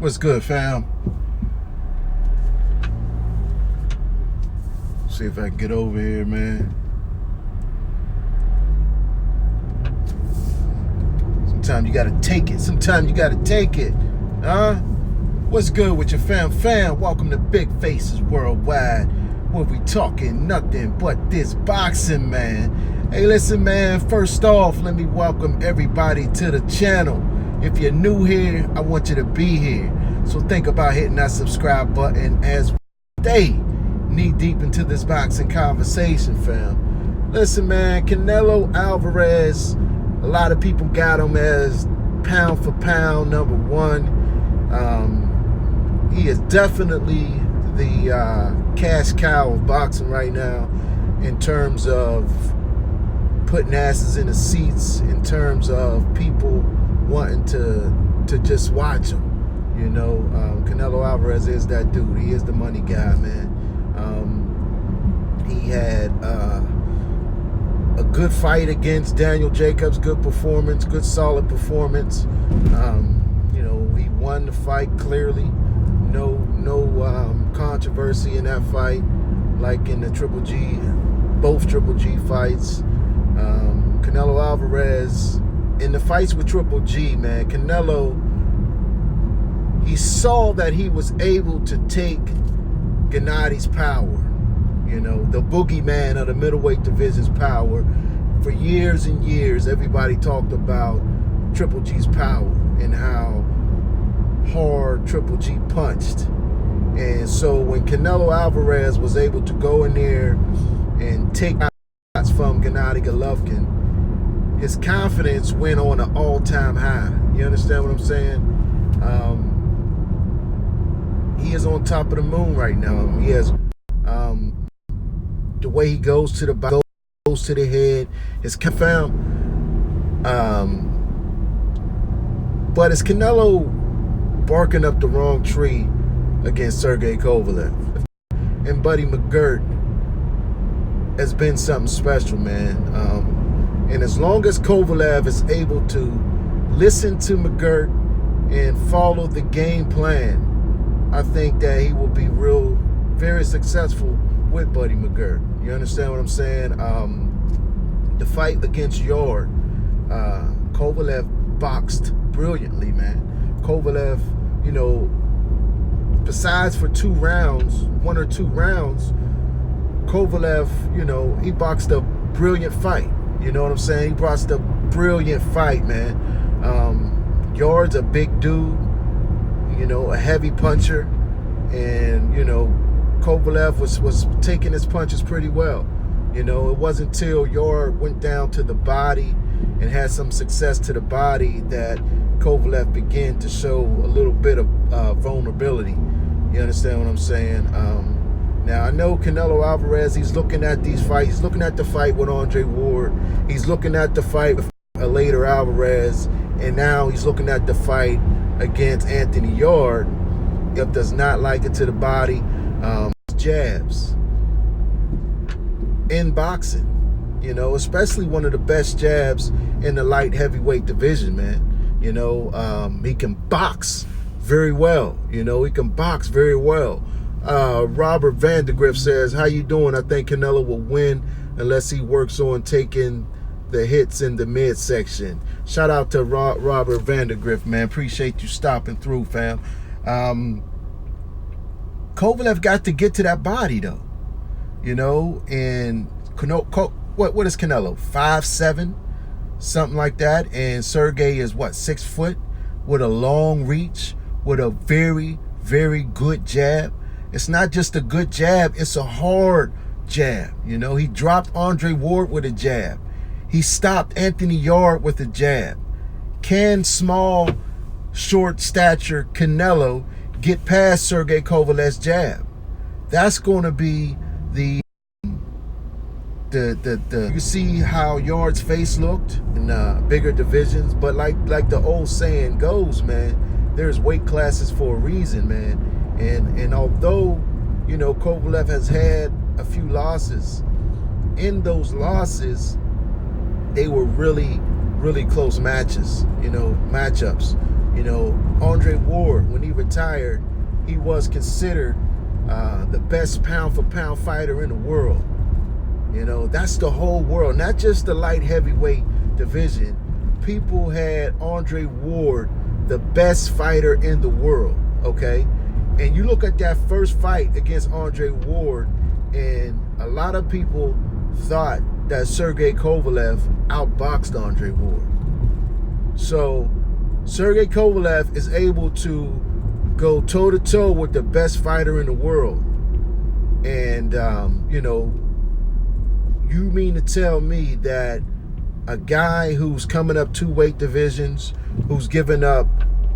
What's good, fam? See if I can get over here, man. Sometimes you gotta take it. Sometimes you gotta take it. Huh? What's good with your fam? Welcome to Big Faces Worldwide, where we talking nothing but this boxing, man. Hey, listen, man. First off, let me welcome everybody to the channel. If you're new here, I want you to be here. So think about hitting that subscribe button as we stay knee deep into this boxing conversation, fam. Listen, man, Canelo Alvarez, a lot of people got him as pound for pound number one. He is definitely the cash cow of boxing right now in terms of putting asses in the seats, in terms of people wanting to just watch him. You know, Canelo Alvarez is that dude. He is the money guy, man. He had a good fight against Daniel Jacobs, good performance, good solid performance. You know, he won the fight clearly. No controversy in that fight, like in the both Triple G fights. Canelo Alvarez, in the fights with Triple G, man, Canelo, he saw that he was able to take Gennady's power, you know, the boogeyman of the middleweight division's power. For years and years, everybody talked about Triple G's power and how hard Triple G punched. And so when Canelo Alvarez was able to go in there and take shots from Gennady Golovkin, his confidence went on an all-time high. You understand what I'm saying? He is on top of the moon right now. He has the way he goes to the body, goes to the head. It's found. But it's Canelo barking up the wrong tree against Sergey Kovalev. And Buddy McGirt has been something special, man. And as long as Kovalev is able to listen to McGirt and follow the game plan, I think that he will be very successful with Buddy McGirt. You understand what I'm saying? The fight against Yard, Kovalev boxed brilliantly, man. Kovalev, you know, besides for one or two rounds, Kovalev, you know, he boxed a brilliant fight. You know what I'm saying? He boxed a brilliant fight, man. Yard's a big dude, you know, a heavy puncher, and, you know, Kovalev was taking his punches pretty well. You know, it wasn't until Yard went down to the body and had some success to the body that Kovalev began to show a little bit of vulnerability. You understand what I'm saying? Now, I know Canelo Alvarez, he's looking at these fights. He's looking at the fight with Andre Ward. He's looking at the fight with later Alvarez. And now he's looking at the fight against Anthony Yard. If does not like it to the body. Jabs in boxing, you know, especially one of the best jabs in the light heavyweight division, man. You know, he can box very well. You know, he can box very well. Robert Vandergrift says, how you doing? I think Canelo will win unless he works on taking the hits in the midsection. Shout out to Robert Vandergrift, man. Appreciate you stopping through, fam. Kovalev got to get to that body, though. You know, and what is Canelo? 5'7", something like that. And Sergey is what, 6 foot, with a long reach, with a very, very good jab. It's not just a good jab, it's a hard jab. You know, he dropped Andre Ward with a jab. He stopped Anthony Yard with a jab. Can small, short stature Canelo get past Sergey Kovalev's jab? That's going to be the you see how Yard's face looked in bigger divisions, but like the old saying goes, man, there's weight classes for a reason, man. And although, you know, Kovalev has had a few losses, in those losses, they were really, really close matches, you know, matchups. You know, Andre Ward, when he retired, he was considered the best pound-for-pound fighter in the world. You know, that's the whole world, not just the light heavyweight division. People had Andre Ward the best fighter in the world, okay? And you look at that first fight against Andre Ward, and a lot of people thought that Sergey Kovalev outboxed Andre Ward. So Sergey Kovalev is able to go toe-to-toe with the best fighter in the world. And, you know, you mean to tell me that a guy who's coming up 2 weight divisions, who's given up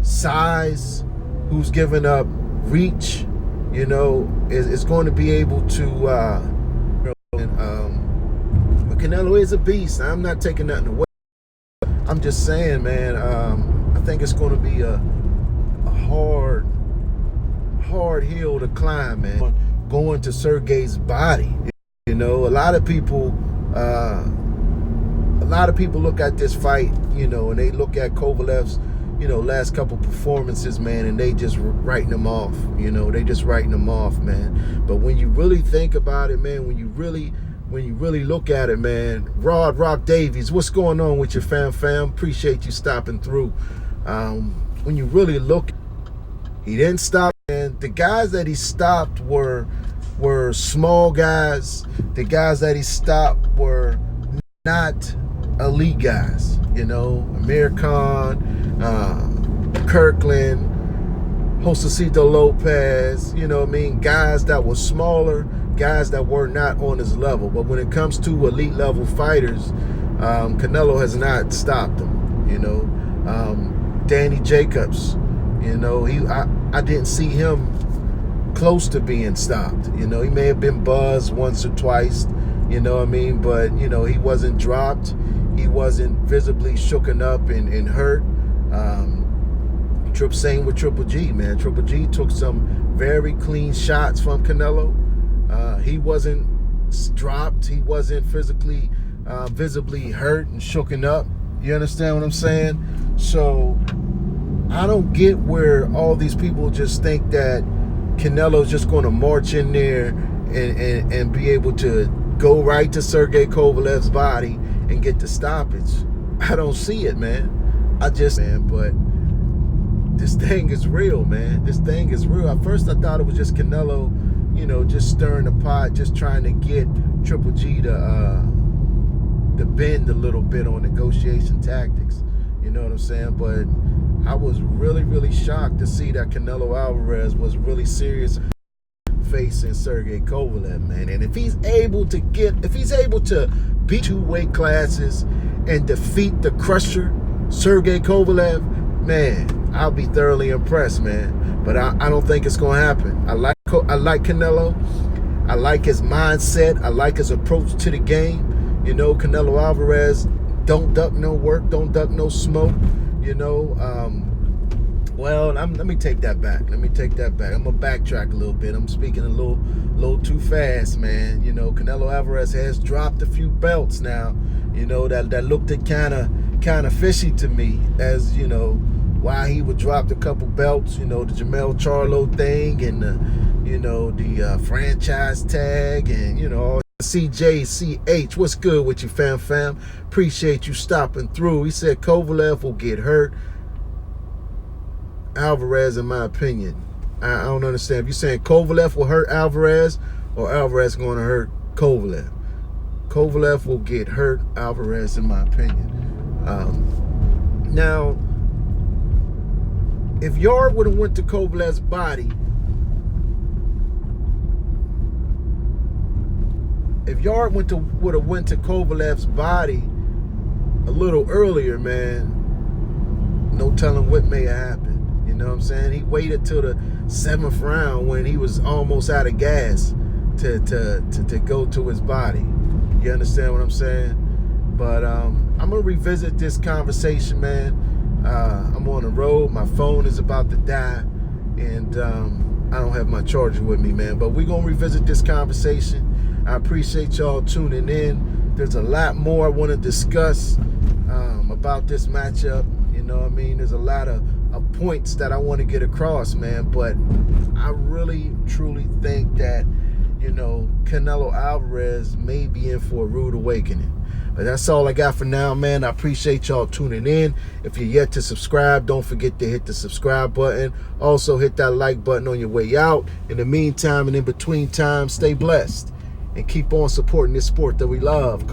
size, who's given up reach, you know, is going to be able to, but Canelo is a beast. I'm not taking nothing away. I'm just saying, man, I think it's going to be a hard hill to climb, man. Going to Sergey's body. You know, a lot of people look at this fight, you know, and they look at Kovalev's, you know, last couple performances, man, and they just writing them off. You know, they just writing them off, man. But when you really think about it, man, when you really look at it, man, Rod Rock Davies, what's going on with your fam? Appreciate you stopping through. When you really look, he didn't stop, and the guys that he stopped were small guys. The guys that he stopped were not elite guys, you know, Amir Khan, Kirkland, Josecito Lopez, you know what I mean, guys that were smaller, guys that were not on his level. But when it comes to elite level fighters, Canelo has not stopped them, you know. Danny Jacobs, you know, I didn't see him close to being stopped. You know, he may have been buzzed once or twice, you know what I mean, but, you know, he wasn't dropped. He wasn't visibly shooken up and hurt. Same with Triple G, man. Triple G took some very clean shots from Canelo. He wasn't dropped. He wasn't physically, visibly hurt and shooken up. You understand what I'm saying? So I don't get where all these people just think that Canelo's just going to march in there and be able to go right to Sergey Kovalev's body and get the stoppage. I don't see it, man. But this thing is real, man. This thing is real. At first, I thought it was just Canelo, you know, just stirring the pot, just trying to get Triple G to bend a little bit on negotiation tactics. You know what I'm saying? But I was really, really shocked to see that Canelo Alvarez was really serious facing Sergey Kovalev, man. And if he's able to beat 2 weight classes and defeat the crusher, Sergey Kovalev, man, I'll be thoroughly impressed, man. But I don't think it's gonna happen. I like Canelo. I like his mindset. I like his approach to the game. You know, Canelo Alvarez don't duck no work, don't duck no smoke. You know, well, let me take that back. I'm gonna backtrack a little bit. I'm speaking a little too fast, man. You know, Canelo Alvarez has dropped a few belts now. You know, that looked kind of fishy to me, as you know, why he would drop a couple belts. You know, the Jamel Charlo thing, and the franchise tag, and you know. CJCH, what's good with you, fam? Appreciate you stopping through. He said Kovalev will get hurt. Alvarez, in my opinion. I don't understand. If you're saying Kovalev will hurt Alvarez, or Alvarez going to hurt Kovalev. Kovalev will get hurt Alvarez, in my opinion. Now, if Yard would have went to Kovalev's body, if Yard would have went to Kovalev's body a little earlier, man, no telling what may have happened. You know what I'm saying? He waited till the 7th round when he was almost out of gas to go to his body. You understand what I'm saying? But I'm gonna revisit this conversation, man. I'm on the road. My phone is about to die, and I don't have my charger with me, man. But we're gonna revisit this conversation. I appreciate y'all tuning in. There's a lot more I want to discuss about this matchup. You know what I mean? There's a lot of points that I want to get across, man. But I really, truly think that, Canelo Alvarez may be in for a rude awakening. But that's all I got for now, man. I appreciate y'all tuning in. If you're yet to subscribe, don't forget to hit the subscribe button. Also, hit that like button on your way out. In the meantime and in between time, stay blessed and keep on supporting this sport that we love.